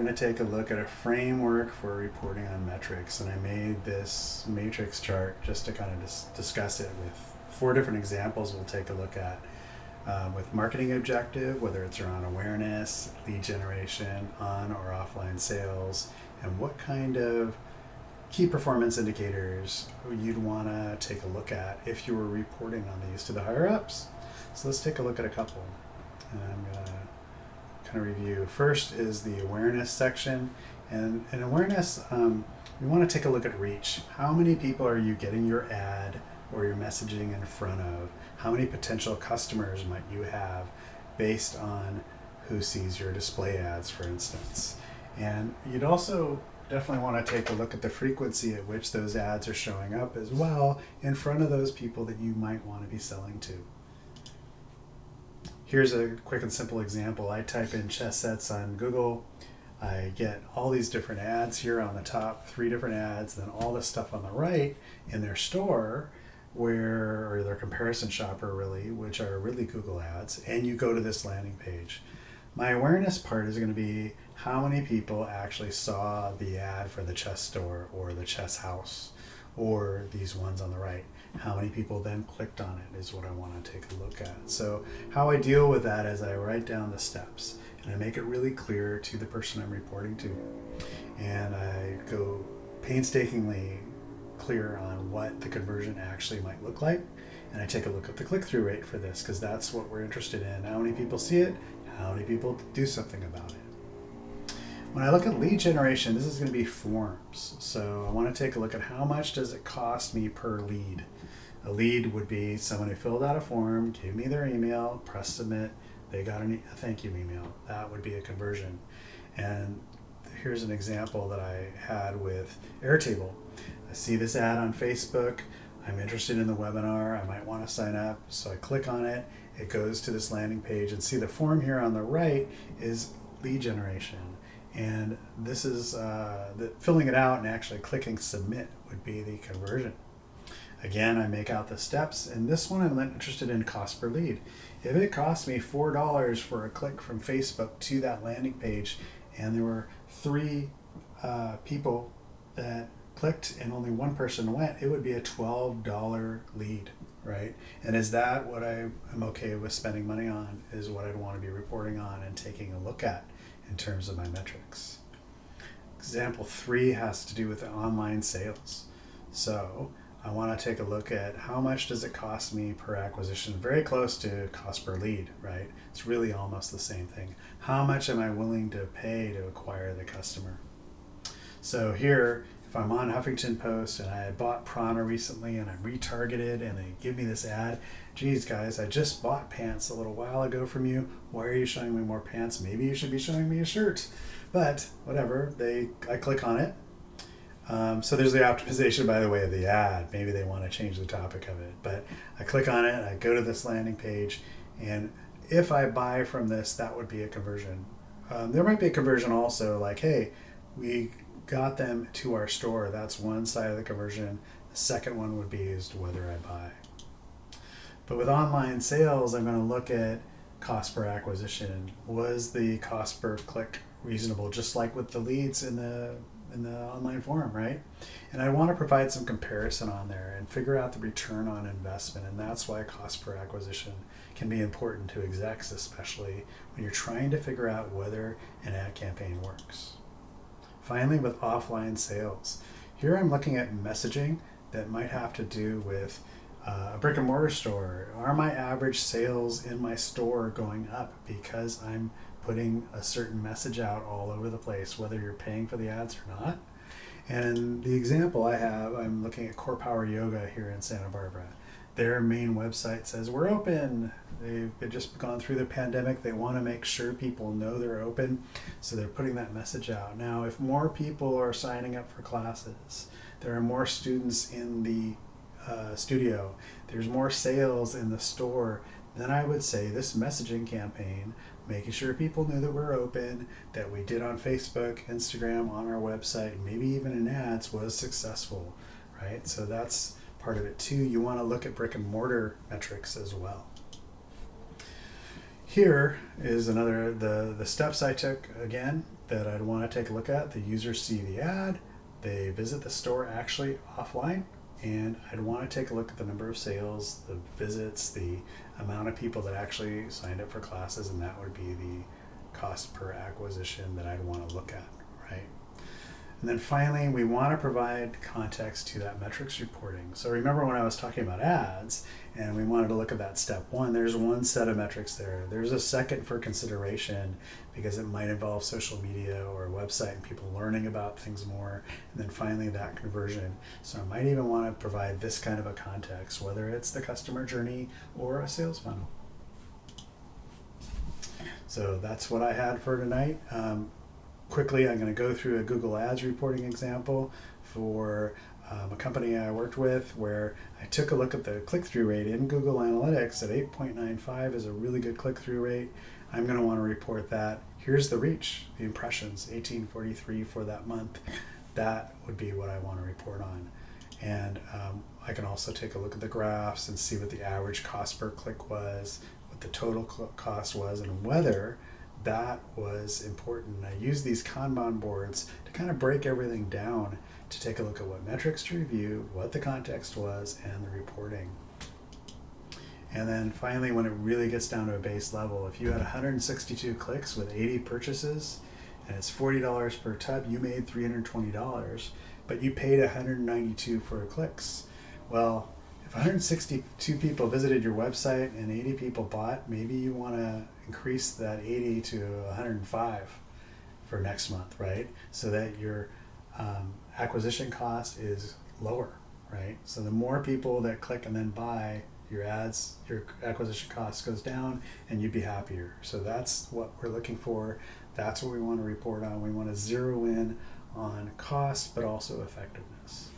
going to take a look at a framework for reporting on metrics. And I made this matrix chart just to kind of discuss it with 4 different examples we'll take a look at. With marketing objective, whether it's around awareness, lead generation, on or offline sales, and what kind of key performance indicators you'd want to take a look at if you were reporting on these to the higher ups. So let's take a look at a couple. And I'm going to kind of review. First is the awareness section. And in awareness, we want to take a look at reach. How many people are you getting your ad or your messaging in front of? How many potential customers might you have based on who sees your display ads, for instance? And you'd also definitely want to take a look at the frequency at which those ads are showing up as well in front of those people that you might want to be selling to. Here's a quick and simple example. I type in chess sets on Google. I get all these different ads here on the top, 3 different ads, then all this stuff on the right in their store, or their comparison shopper really, which are really Google ads, and you go to this landing page. My awareness part is going to be how many people actually saw the ad for the chess store or the chess house or these ones on the right. How many people then clicked on it is what I want to take a look at. So how I deal with that is I write down the steps and I make it really clear to the person I'm reporting to. And I go painstakingly clear on what the conversion actually might look like. And I take a look at the click-through rate for this because that's what we're interested in. How many people see it? How many people do something about it? When I look at lead generation, this is going to be forms. So I want to take a look at how much does it cost me per lead. A lead would be someone who filled out a form, gave me their email, pressed submit, they got a thank you email. That would be a conversion. And here's an example that I had with Airtable. I see this ad on Facebook. I'm interested in the webinar. I might want to sign up. So I click on it. It goes to this landing page and see the form here on the right is lead generation. And this is filling it out and actually clicking submit would be the conversion. Again, I make out the steps, and this one I'm interested in cost per lead. If it cost me $4 for a click from Facebook to that landing page, and there were 3 people that clicked and only 1 person went, it would be a $12 lead, right? And is that what I'm okay with spending money on, is what I'd want to be reporting on and taking a look at in terms of my metrics. Example 3 has to do with online sales. So I want to take a look at how much does it cost me per acquisition, very close to cost per lead, right? It's really almost the same thing. How much am I willing to pay to acquire the customer? So here, if I'm on Huffington Post and I had bought Prana recently and I'm retargeted and they give me this ad, geez guys, I just bought pants a little while ago from you. Why are you showing me more pants? Maybe you should be showing me a shirt. But whatever, I click on it. So there's the optimization, by the way, of the ad. Maybe they want to change the topic of it. But I click on it, I go to this landing page, and if I buy from this, that would be a conversion. There might be a conversion also, like, hey, we got them to our store. That's one side of the conversion. The second one would be as to whether I buy. But with online sales, I'm going to look at cost per acquisition. Was the cost per click reasonable? Just like with the leads in the online forum, right? And I want to provide some comparison on there and figure out the return on investment. And that's why cost per acquisition can be important to execs, especially when you're trying to figure out whether an ad campaign works. Finally, with offline sales, here I'm looking at messaging that might have to do with a brick and mortar store. Are my average sales in my store going up because I'm putting a certain message out all over the place, whether you're paying for the ads or not? And the example I have, I'm looking at Core Power Yoga here in Santa Barbara. Their main website says we're open. They've just gone through the pandemic. They want to make sure people know they're open, so they're putting that message out. Now, if more people are signing up for classes, there are more students in the studio, there's more sales in the store, then I would say this messaging campaign, making sure people knew that we're open, that we did on Facebook, Instagram, on our website, maybe even in ads, was successful, right? So that's part of it too. You want to look at brick and mortar metrics as well. Here is another, the steps I took. Again, that I'd want to take a look at. The users see the ad, they visit the store actually offline, and I'd want to take a look at the number of sales, the visits, the amount of people that actually signed up for classes, and that would be the cost per acquisition that I'd want to look at, right? And then finally, we want to provide context to that metrics reporting. So remember when I was talking about ads and we wanted to look at that step one, there's one set of metrics there. There's a second for consideration because it might involve social media or a website and people learning about things more. And then finally, that conversion. So I might even want to provide this kind of a context, whether it's the customer journey or a sales funnel. So that's what I had for tonight. Quickly, I'm going to go through a Google Ads reporting example for a company I worked with where I took a look at the click-through rate in Google Analytics at 8.95 is a really good click-through rate. I'm going to want to report that. Here's the reach, the impressions, 1843 for that month. That would be what I want to report on. And I can also take a look at the graphs and see what the average cost per click was, what the total cost was, and whether that was important. I use these Kanban boards to kind of break everything down to take a look at what metrics to review, what the context was, and the reporting. And then finally, when it really gets down to a base level, if you had 162 clicks with 80 purchases and it's $40 per tub, you made $320, but you paid 192 for clicks. Well, if 162 people visited your website and 80 people bought, maybe you want to increase that 80 to 105 for next month, right? So that your acquisition cost is lower, right? So the more people that click and then buy, your acquisition cost goes down and you'd be happier. So that's what we're looking for. That's what we want to report on. We want to zero in on cost, but also effectiveness.